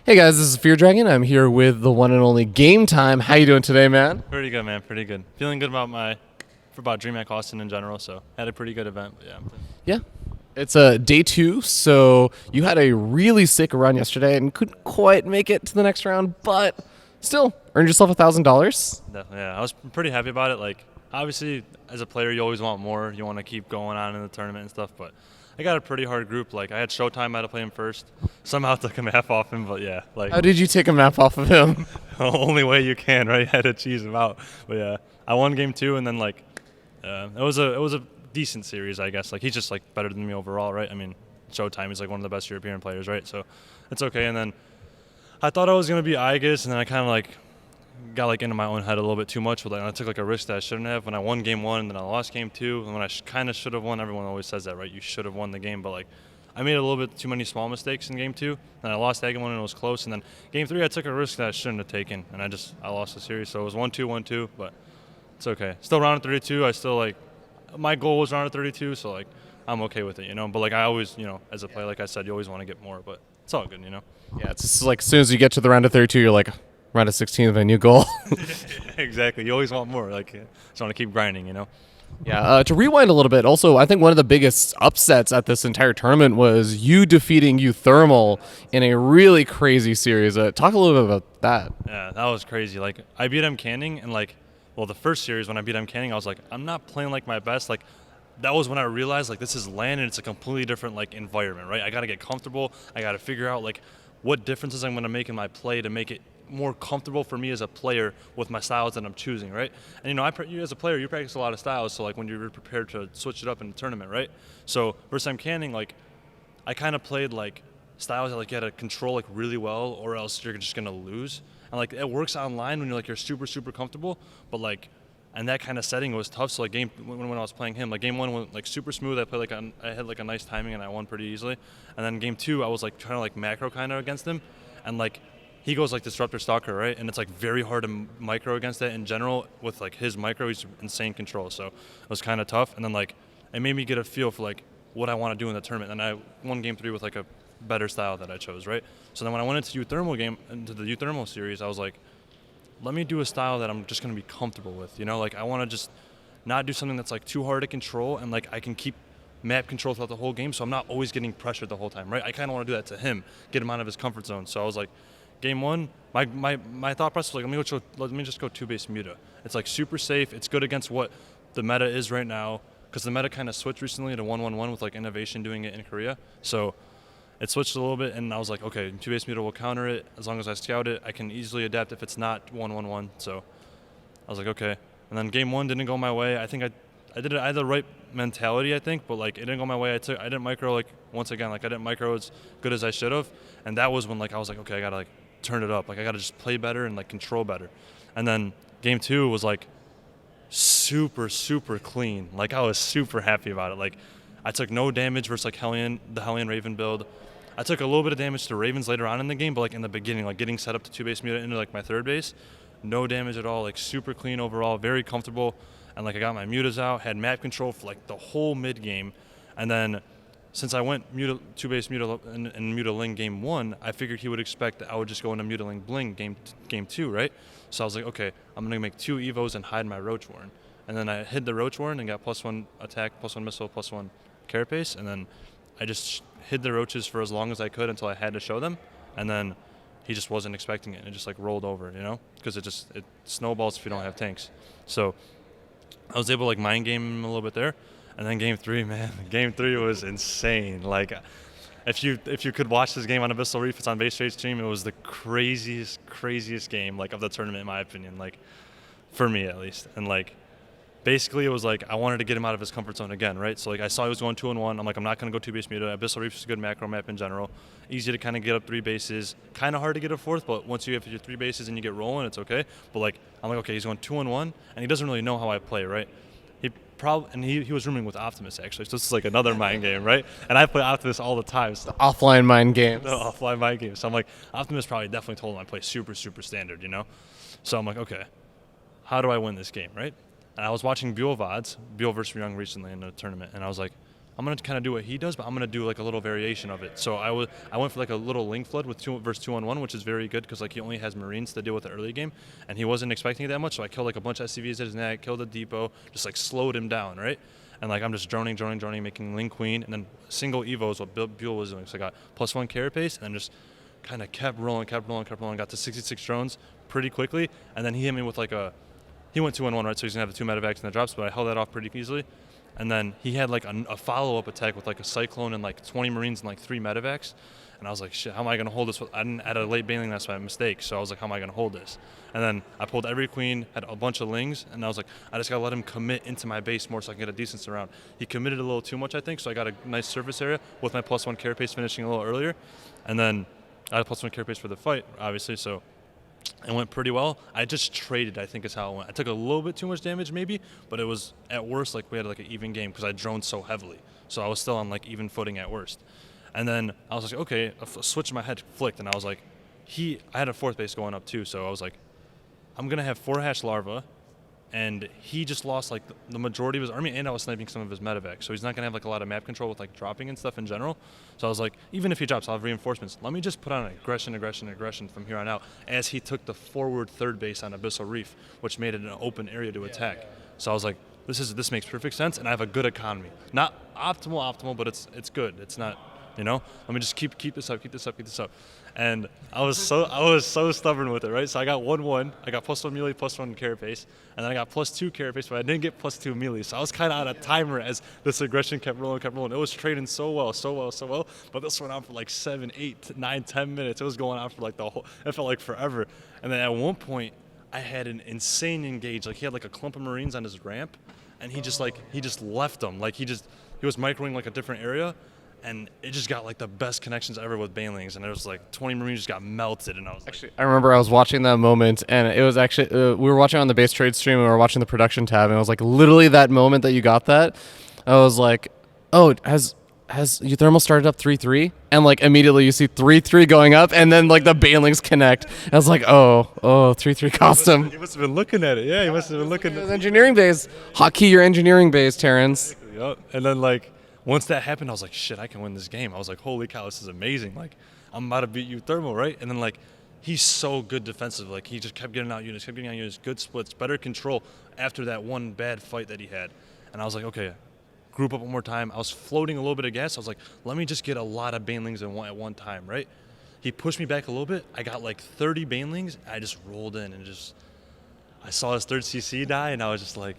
Hey guys, this is Fear Dragon. I'm here with the one and only Game Time. How you doing today, man? Pretty good, man. Pretty good. Feeling good about Dreamhack Austin in general. So had a pretty good event. But yeah. Yeah. It's day 2, so you had a really sick run yesterday and couldn't quite make it to the next round, but still earned yourself $1,000. Definitely. Yeah, I was pretty happy about it. Like, obviously, as a player, you always want more. You want to keep going on in the tournament and stuff. But I got a pretty hard group. Like, I had Showtime. I had to play him first. Somehow took a map off him. But yeah, like How did you take a map off of him? the only way you can, right? Had to cheese him out. But yeah, I won game 2, and then it was a decent series, I guess. Like, he's just like better than me overall, right? I mean, Showtime is like one of the best European players, right? So it's okay. And then I thought I was gonna be Igus, and then I kind of like got like into my own head a little bit too much. With I took like a risk that I shouldn't have. When I won game 1, and then I lost game 2, and when I kind of should have won. Everyone always says that, right? You should have won the game, but like I made a little bit too many small mistakes in game 2, and I lost that game 1, and it was close. And then game 3, I took a risk that I shouldn't have taken, and I lost the series. So it was 1-2, 1-2, but it's okay. Still round of 32. I still like my goal was round of 32, so like I'm okay with it, you know. But like I always, you know, as a player, like I said, you always want to get more, but it's all good, you know. Yeah, it's just like as soon as you get to the round of 32, you're like, round of 16 of a new goal. Exactly. You always want more. Like, just want to keep grinding, you know. Yeah, to rewind a little bit, also, I think one of the biggest upsets at this entire tournament was you defeating Thermal in a really crazy series. Talk a little bit about that. Yeah, that was crazy. Like, I beat M Canning, and like, well, the first series when I beat M Canning, I was like, I'm not playing like my best. Like, that was when I realized like this is LAN and it's a completely different like environment, right? I got to get comfortable. I got to figure out like what differences I'm going to make in my play to make it more comfortable for me as a player with my styles that I'm choosing, right? And you know, you as a player, you practice a lot of styles, so like when you're prepared to switch it up in the tournament, right? So versus M Canning, like I kind of played like styles that like you had to control like really well, or else you're just gonna lose. And like it works online when you're super comfortable, but like and that kind of setting was tough. So like when I was playing him, like game 1 went like super smooth. I played I had like a nice timing and I won pretty easily. And then game 2, I was like trying to like macro kind of against him, and like he goes like Disruptor Stalker, right? And it's like very hard to micro against that in general. With like his micro, he's insane control. So it was kind of tough. And then like it made me get a feel for like what I want to do in the tournament. And I won game 3 with like a better style that I chose, right? So then when I went into the Thermal series, I was like, let me do a style that I'm just going to be comfortable with, you know? Like I want to just not do something that's like too hard to control, and like I can keep map control throughout the whole game, so I'm not always getting pressured the whole time, right? I kind of want to do that to him, get him out of his comfort zone. So I was like, game 1, my thought process was like, let me just go 2-base Muta. It's like super safe. It's good against what the meta is right now, because the meta kind of switched recently to 1-1-1 with like Innovation doing it in Korea. So it switched a little bit, and I was like, okay, 2-base Muta will counter it. As long as I scout it, I can easily adapt if it's not 1-1-1. So I was like, okay. And then game 1 didn't go my way. I think I had the right mentality, I think, but like it didn't go my way. I didn't micro like once again, like I didn't micro as good as I should have, and that was when like I was like, okay, I gotta like turn it up. Like I gotta just play better and like control better. And then game 2 was like super clean. Like I was super happy about it. Like I took no damage versus like the Hellion Raven build. I took a little bit of damage to Ravens later on in the game, but like in the beginning, like getting set up to 2-base Muta into like my 3rd base, no damage at all. Like super clean overall, very comfortable. And like I got my mutas out, had map control for like the whole mid game, and then since I went 2-base Muta and Muta Ling game 1, I figured he would expect that I would just go into Muta Ling Bling game 2, right? So I was like, okay, I'm gonna make 2 evos and hide my Roach Warren, and then I hid the Roach Warren and got +1 attack, +1 missile, +1 carapace, and then I just hid the roaches for as long as I could until I had to show them, and then he just wasn't expecting it, and it just like rolled over, you know, because it snowballs if you don't have tanks. So I was able to like mind game him a little bit there, and then game 3, man, game 3 was insane. Like if you could watch this game on Abyssal Reef, it's on Base Trade stream. It was the craziest game like of the tournament in my opinion, like for me at least. And like basically it was like I wanted to get him out of his comfort zone again, right? So like I saw he was going 2-1. I'm like, I'm not going to go 2-base Muta. Abyssal Reef is a good macro map in general. Easy to kind of get up 3 bases. Kind of hard to get a 4th, but once you have your 3 bases and you get rolling, it's okay. But like I'm like, okay, he's going 2-1, and he doesn't really know how I play, right? He was rooming with Optimus actually, so this is like another mind game, right? And I play Optimus all the time. So Offline mind games. the offline mind game. So I'm like, Optimus probably definitely told him I play super standard, you know? So I'm like, okay, how do I win this game, right? And I was watching Buell VODs, Buell versus Young recently in a tournament, and I was like, I'm gonna kind of do what he does, but I'm gonna do like a little variation of it. So I went for like a little link flood with 2 versus 2-on-1, which is very good because like he only has Marines to deal with the early game, and he wasn't expecting it that much. So I killed like a bunch of SCVs at his neck, killed a depot, just like slowed him down, right? And like I'm just droning, making link queen, and then single evo is what Buell was doing. So I got +1 carry pace, and then just kind of kept rolling, got to 66 drones pretty quickly, and then he hit me with like he went 2-on-1, right? So he's gonna have the 2 medevacs and the drops, but I held that off pretty easily. And then he had like a follow-up attack with like a cyclone and like 20 Marines and like 3 medevacs. And I was like, shit, how am I gonna hold this? I didn't add a late bailing, that's my mistake. So I was like, how am I gonna hold this? And then I pulled every queen, had a bunch of lings, and I was like, I just gotta let him commit into my base more so I can get a decent surround. He committed a little too much, I think, so I got a nice surface area with my +1 carry pace finishing a little earlier. And then I had a +1 carry pace for the fight, obviously, so it went pretty well. I just traded, I think is how it went. I took a little bit too much damage maybe, but it was at worst like we had like an even game because I droned so heavily. So I was still on like even footing at worst. And then I was like, okay, a switch in my head flicked, and I was like, I had a 4th base going up too, so I was like, I'm going to have 4 hash larva, and he just lost like the majority of his army, and I was sniping some of his medevacs, so he's not going to have like a lot of map control with like dropping and stuff in general. So I was like, even if he drops, I'll have reinforcements. Let me just put on aggression from here on out, as he took the forward 3rd base on Abyssal Reef, which made it an open area to attack. So I was like, this makes perfect sense, and I have a good economy. Not optimal, but it's good. It's not, let me just keep this up. And I was so stubborn with it, right? So I got 1-1. I got +1 melee, +1 carry pace, and then I got +2 carry pace, but I didn't get +2 melee. So I was kind of on a timer as this aggression kept rolling. It was trading so well. But this went on for like 7, 8, 9, 10 minutes. It was going on for like it felt like forever. And then at one point, I had an insane engage. Like he had like a clump of Marines on his ramp, and he just left them. Like he was microing like a different area. And it just got like the best connections ever with banelings, and it was like 20 Marines just got melted, and I was actually, I remember I was watching that moment, and it was actually we were watching on the base trade stream, and we were watching the production tab, and it was like literally that moment that you got that. I was like, oh, has Euthermal started up 3-3? And like immediately you see 3-3 going up, and then like the banelings connect. And I was like, oh, 3-3 cost him. He must have been looking at it. Yeah, he must have been looking at his engineering base. Hotkey your engineering base, Terrence. Yep. And then like, once that happened, I was like, shit, I can win this game. I was like, holy cow, this is amazing. Like, I'm about to beat Euthermal, right? And then, like, he's so good defensively. Like, he just kept getting out units, good splits, better control after that one bad fight that he had. And I was like, okay, group up one more time. I was floating a little bit of gas. I was like, let me just get a lot of banelings at one time, right? He pushed me back a little bit. I got like 30 banelings. I just rolled in and I saw his 3rd CC die, and I was just like,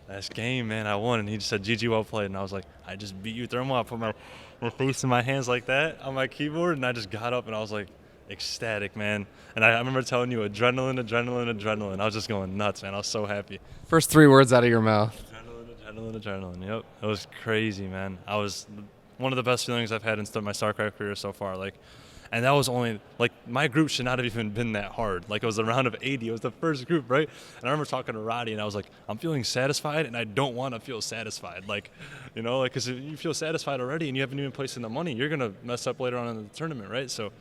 that's game, man. I won. And he just said, GG, well played. And I was like, I just beat Euthermal. I put my face in my hands like that on my keyboard, and I just got up, and I was like ecstatic, man. And I remember telling you, adrenaline. I was just going nuts, man. I was so happy. First 3 words out of your mouth. Adrenaline. Yep. It was crazy, man. I was one of the best feelings I've had in my StarCraft career so far. Like, and that was only, like, my group should not have even been that hard. Like, it was a round of 80. It was the first group, right? And I remember talking to Roddy, and I was like, I'm feeling satisfied, and I don't want to feel satisfied. Like, because if you feel satisfied already and you haven't even placed in the money, you're going to mess up later on in the tournament, right? So,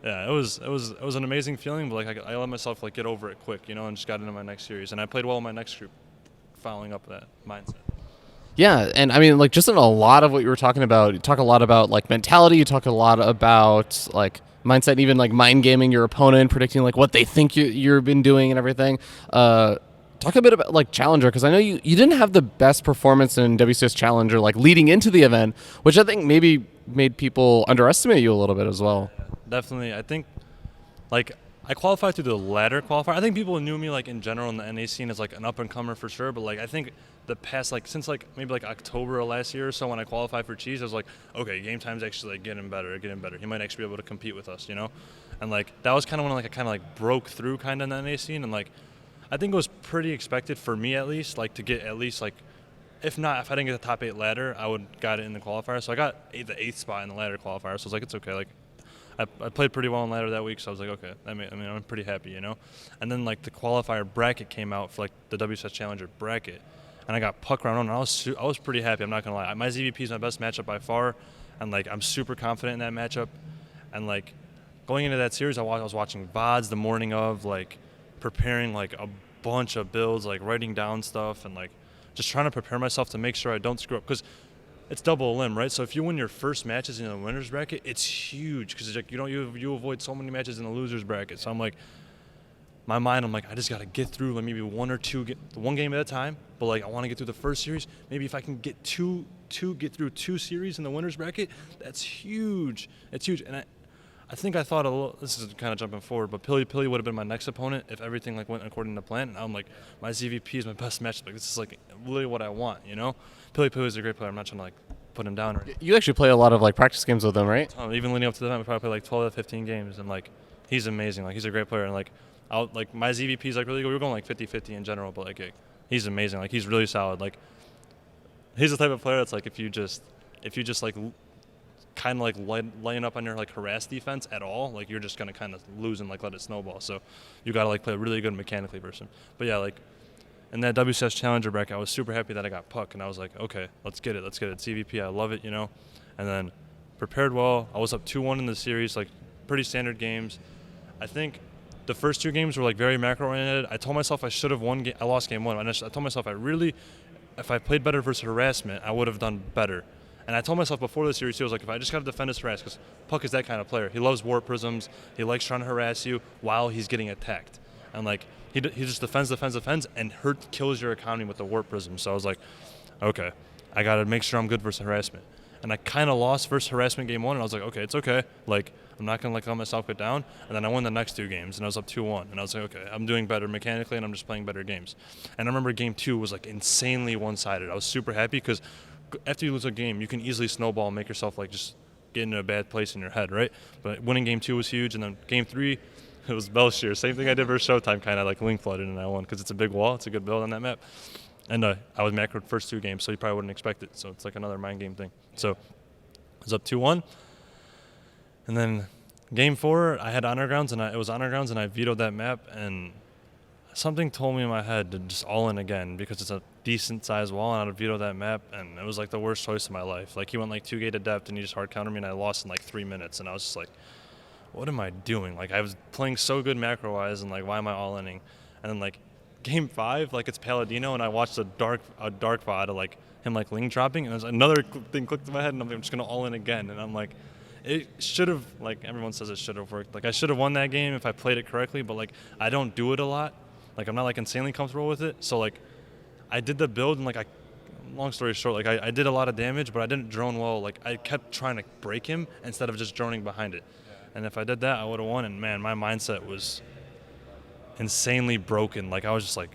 yeah, it was an amazing feeling, but, like, I let myself, like, get over it quick, and just got into my next series. And I played well in my next group, following up that mindset. Yeah, and I mean, like, just in a lot of what you were talking about, you talk a lot about, like, mentality, you talk a lot about, like, mindset, even, like, mind gaming your opponent, predicting, like, what they think you've been doing and everything. Talk a bit about, like, Challenger, because I know you didn't have the best performance in WCS Challenger, like, leading into the event, which I think maybe made people underestimate you a little bit as well. Yeah, definitely. I think, like, I qualified through the ladder qualifier. I think people knew me, like, in general in the NA scene as, like, an up-and-comer for sure, but, like, I think the past, like, since, like, maybe, like, October of last year or so when I qualified for Cheese, I was like, okay, game time's actually, like, getting better. He might actually be able to compete with us, And, like, that was kind of when, like, I kind of, like, broke through kind of in the NA scene, and, like, I think it was pretty expected for me at least, like, to get at least, like, if I didn't get the top 8 ladder, I would got it in the qualifier. So I got the 8th spot in the ladder qualifier, so I was like, it's okay, like, I played pretty well in ladder that week, so I was like, okay, I'm pretty happy, And then, like, the qualifier bracket came out for, like, the WCS Challenger bracket, and I got puck round 1, and I was pretty happy, I'm not going to lie. My ZVP is my best matchup by far, and, like, I'm super confident in that matchup. And, like, going into that series, I was watching VODs the morning of, like, preparing, like, a bunch of builds, like, writing down stuff, and, like, just trying to prepare myself to make sure I don't screw up. Because it's double elim, right? So if you win your first matches in the winners bracket, it's huge because like you avoid so many matches in the losers bracket. So I'm like, my mind, I'm like, I just got to get through like maybe one game at a time. But like I want to get through the first series. Maybe if I can get get through 2 series in the winners bracket, that's huge. It's huge. And I think I thought a little. This is kind of jumping forward, but Pili would have been my next opponent if everything like went according to plan. And I'm like, my ZVP is my best match. Like this is like literally what I want, you know. Pili is a great player. I'm not trying to like put him down. You actually play a lot of like practice games with him, right? Even leading up to the event, we probably play like 12 to 15 games, and like he's amazing. Like he's a great player, and like my ZVP is like really good. We're going like 50-50 in general, but like he's amazing. Like he's really solid. Like he's the type of player that's like if you just like kind of like laying up on your like harass defense at all, like you're just gonna kind of lose and like let it snowball. So you gotta like play really good mechanically versus him. But yeah, like in that WCS Challenger bracket, I was super happy that I got puck, and I was like, okay, let's get it. CVP, I love it, you know. And then prepared well. I was up 2-1 in the series, like pretty standard games. I think the first 2 games were like very macro oriented. I told myself I should have won. I lost game 1. And I told myself if I played better versus harassment, I would have done better. And I told myself before the series, too, I was like, if I just got to defend his harass, because Puck is that kind of player. He loves warp prisms. He likes trying to harass you while he's getting attacked. And, like, he just defends, and kills your economy with the warp prism. So I was like, okay, I got to make sure I'm good versus harassment. And I kind of lost versus harassment game 1, and I was like, okay, it's okay. Like, I'm not going to, like, let myself get down. And then I won the next 2 games, and I was up 2-1. And I was like, okay, I'm doing better mechanically, and I'm just playing better games. And I remember game 2 was, like, insanely one-sided. I was super happy because after you lose a game, you can easily snowball and make yourself like just get in a bad place in your head, right? But winning game 2 was huge, and then game 3, it was Belshire. Same thing I did versus Showtime, kind of like link flooded in that one because it's a big wall. It's a good build on that map. And I was macroed first 2 games, so you probably wouldn't expect it. So it's like another mind game thing. So I was up 2-1, and then game 4, I had honor grounds, and it was honor grounds, and I vetoed that map, and something told me in my head to just all in again because it's a decent sized wall, and I'd veto that map, and it was like the worst choice of my life. Like he went like 2 gated depth, and he just hard countered me, and I lost in like 3 minutes, and I was just like, what am I doing? Like I was playing so good macro wise, and like why am I all inning? And then like game 5, like it's Palladino, and I watched a dark VOD of like him like link dropping, and there's another thing clicked in my head, and I'm just gonna all in again, and I'm like, it should have, like everyone says it should have worked. Like I should have won that game if I played it correctly, but like I don't do it a lot. Like I'm not like insanely comfortable with it, so like I did the build, and like long story short, like I did a lot of damage, but I didn't drone well. Like I kept trying to break him instead of just droning behind it. And if I did that, I would have won. And man, my mindset was insanely broken. Like I was just like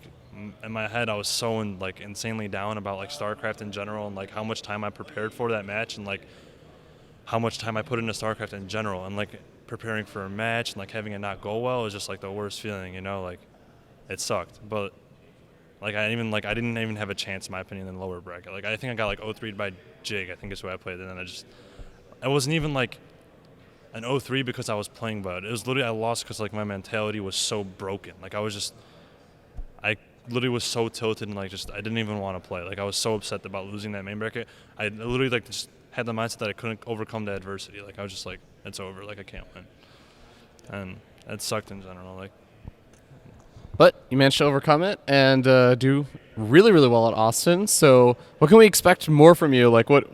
in my head, I was so like insanely down about like StarCraft in general, and like how much time I prepared for that match, and like how much time I put into StarCraft in general, and like preparing for a match and like having it not go well was just like the worst feeling, you know, like. It sucked, but like I didn't even have a chance, in my opinion, in the lower bracket. Like I think I got like 0-3 by Jig, I think is who I played, and then I wasn't even like an 0-3 because I was playing bad. It was literally I lost because like my mentality was so broken. Like I literally was so tilted, and like I didn't even want to play. Like I was so upset about losing that main bracket. I literally like just had the mindset that I couldn't overcome the adversity. Like I was just like, it's over. Like I can't win, and it sucked in general. Like. But you managed to overcome it and do really, really well at Austin. So what can we expect more from you? Like, what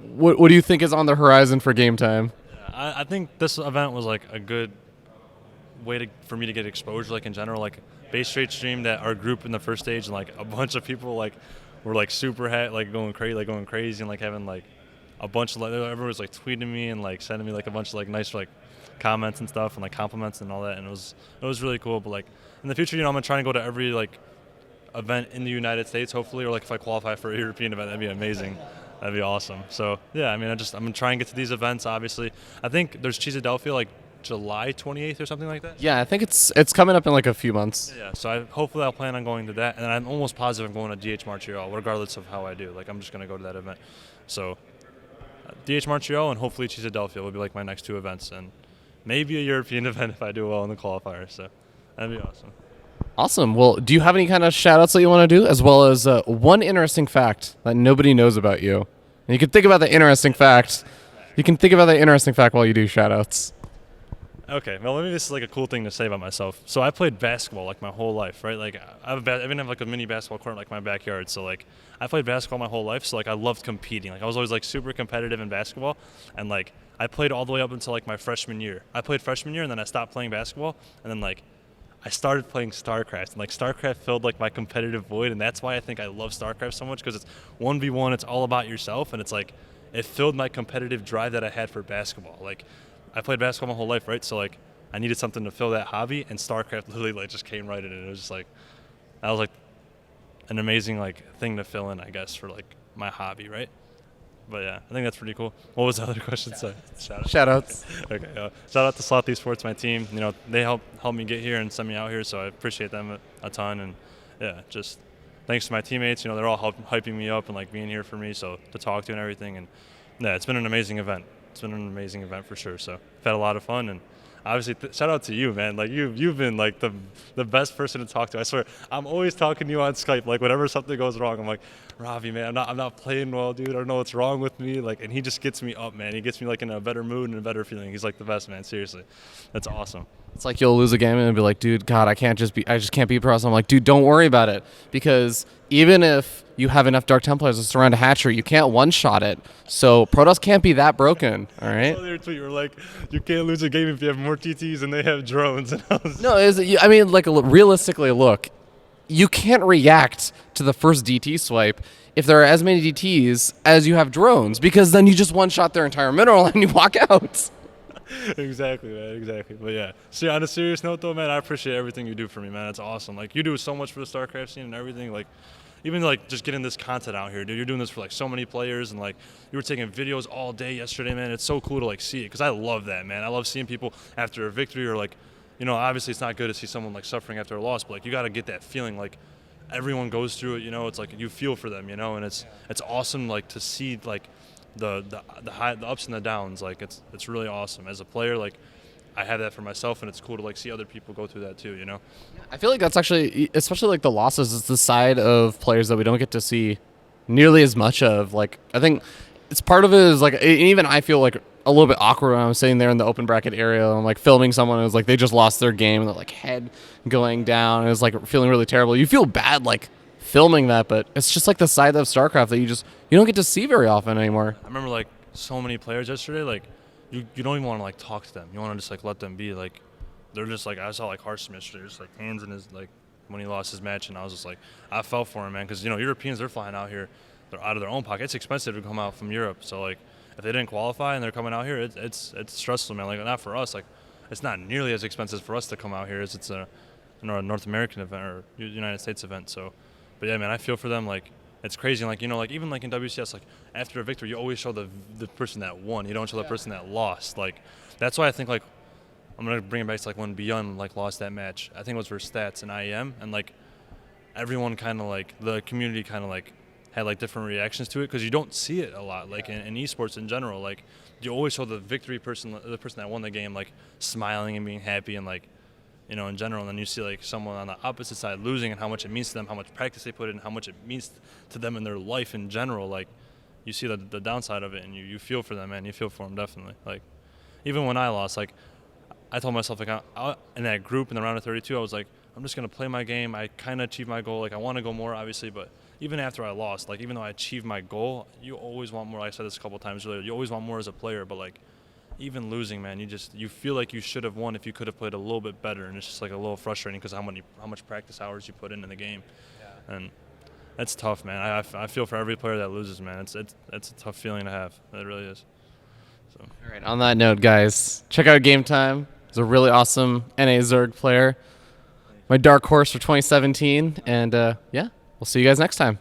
do you think is on the horizon for game time? Yeah, I think this event was like a good way for me to get exposure. Like in general, like Base Trade streamed at our group in the first stage, and like a bunch of people like were like super going crazy, and like having like a bunch of everyone was like tweeting me and like sending me like a bunch of like nice like comments and stuff and like compliments and all that, and it was really cool. But like in the future, you know, I'm gonna try and go to every like event in the United States, hopefully, or like if I qualify for a European event, that'd be amazing. That'd be awesome. So yeah, I mean, I'm gonna try and get to these events. Obviously, I think there's Philadelphia like July 28th or something like that. Yeah, I think it's coming up in like a few months. Yeah, so hopefully I'll plan on going to that, and I'm almost positive I'm going to DH Montreal, regardless of how I do. Like I'm just gonna go to that event. So DH Montreal and hopefully Philadelphia will be like my next 2 events, and maybe a European event if I do well in the qualifier. So that'd be awesome. Awesome. Well, do you have any kind of shout-outs that you want to do, as well as one interesting fact that nobody knows about you? And you can think about the interesting fact. You can think about the interesting fact while you do shout-outs. Okay, well, maybe this is like a cool thing to say about myself. So I played basketball like my whole life, right? Like I even have like a mini basketball court in like my backyard. So like I played basketball my whole life. So like I loved competing. Like I was always like super competitive in basketball, and like I played all the way up until like my freshman year. I played freshman year, and then I stopped playing basketball, and then like I started playing StarCraft, and like StarCraft filled like my competitive void, and that's why I think I love StarCraft so much because it's 1v1. It's all about yourself, and it's like it filled my competitive drive that I had for basketball. Like I played basketball my whole life, right? So like I needed something to fill that hobby, and StarCraft literally like just came right in, and it was just like that was like an amazing like thing to fill in, I guess, for like my hobby, right? But yeah, I think that's pretty cool. What was the other question? Sorry. Shout outs. Okay. Shout out to Sloth Esports, my team. You know, they helped me get here and send me out here, so I appreciate them a ton. And yeah, just thanks to my teammates. You know, they're all hyping me up and like being here for me, so to talk to and everything. And yeah, it's been an amazing event. It's been an amazing event for sure. So I've had a lot of fun, and obviously shout out to you, man. Like you've been like the best person to talk to. I swear, I'm always talking to you on Skype. Like whenever something goes wrong, I'm like, Ravi, man, I'm not playing well, dude. I don't know what's wrong with me. Like, and he just gets me up, man. He gets me like in a better mood and a better feeling. He's like the best, man. Seriously, that's awesome. It's like you'll lose a game and be like, dude, God, I just can't be pros. I'm like, dude, don't worry about it, because even if you have enough Dark Templars to surround a hatchery, you can't one-shot it. So Protoss can't be that broken, all right? Their tweet were like, you can't lose a game if you have more TTs and they have drones. And I was No, I mean, like realistically, look, you can't react to the first DT swipe if there are as many DTs as you have drones, because then you just one-shot their entire mineral and you walk out. Exactly, man. Exactly. But yeah. See, on a serious note, though, man, I appreciate everything you do for me, man. That's awesome. Like, you do so much for the StarCraft scene and everything. Like, even like just getting this content out here, dude. You're doing this for like so many players, and like you were taking videos all day yesterday, man. It's so cool to like see it, because I love that, man. I love seeing people after a victory, or like, you know, obviously it's not good to see someone like suffering after a loss, but like you got to get that feeling like everyone goes through it. You know, it's like you feel for them, you know, and it's awesome like to see like the ups and the downs. Like it's really awesome as a player. Like I have that for myself, and it's cool to like see other people go through that too, you know. I feel like that's actually, especially like the losses, is the side of players that we don't get to see nearly as much of. Like, I think it's part of it is like, even I feel like a little bit awkward when I'm sitting there in the open bracket area and I'm like filming someone who's like, they just lost their game and they're like head going down and it's like feeling really terrible. You feel bad like filming that, but it's just like the side of StarCraft that you don't get to see very often anymore. I remember like so many players yesterday, like you don't even want to like talk to them. You want to just like let them be. Like they're just like, I saw like Hearthstone yesterday, just like hands in his, like when he lost his match, and I was just like, I felt for him, man, because you know Europeans, they're flying out here, they're out of their own pocket. It's expensive to come out from Europe, so like if they didn't qualify and they're coming out here, it's stressful, man. Like not for us, like it's not nearly as expensive for us to come out here as it's a North American event or United States event. So, but yeah, man, I feel for them. Like it's crazy. Like like even like in WCS, like after a victory, you always show the person that won. You don't show the person that lost. Like that's why I think like I'm gonna bring it back to like when Beyond like lost that match. I think it was for stats and IEM, and like everyone kind of like the community kind of like had like different reactions to it, because you don't see it a lot like in esports in general. Like you always show the victory person, the person that won the game, like smiling and being happy and like in general, and then you see like someone on the opposite side losing and how much it means to them, how much practice they put in, how much it means to them in their life in general. Like you see the downside of it, and you feel for them, man. You feel for them definitely. Like even when I lost, like I told myself like in that group in the round of 32, I was like, I'm just gonna play my game. I kind of achieved my goal. Like I want to go more, obviously, but even after I lost, like even though I achieved my goal, you always want more. Like I said this a couple of times earlier. You always want more as a player, but like even losing, man, you feel like you should have won if you could have played a little bit better, and it's just like a little frustrating because how much practice hours you put into the game, and that's tough, man. I feel for every player that loses, man. It's a tough feeling to have. It really is. So. All right. On that note, guys, check out Game Time. He's a really awesome NA Zerg player. My dark horse for 2017, and yeah, we'll see you guys next time.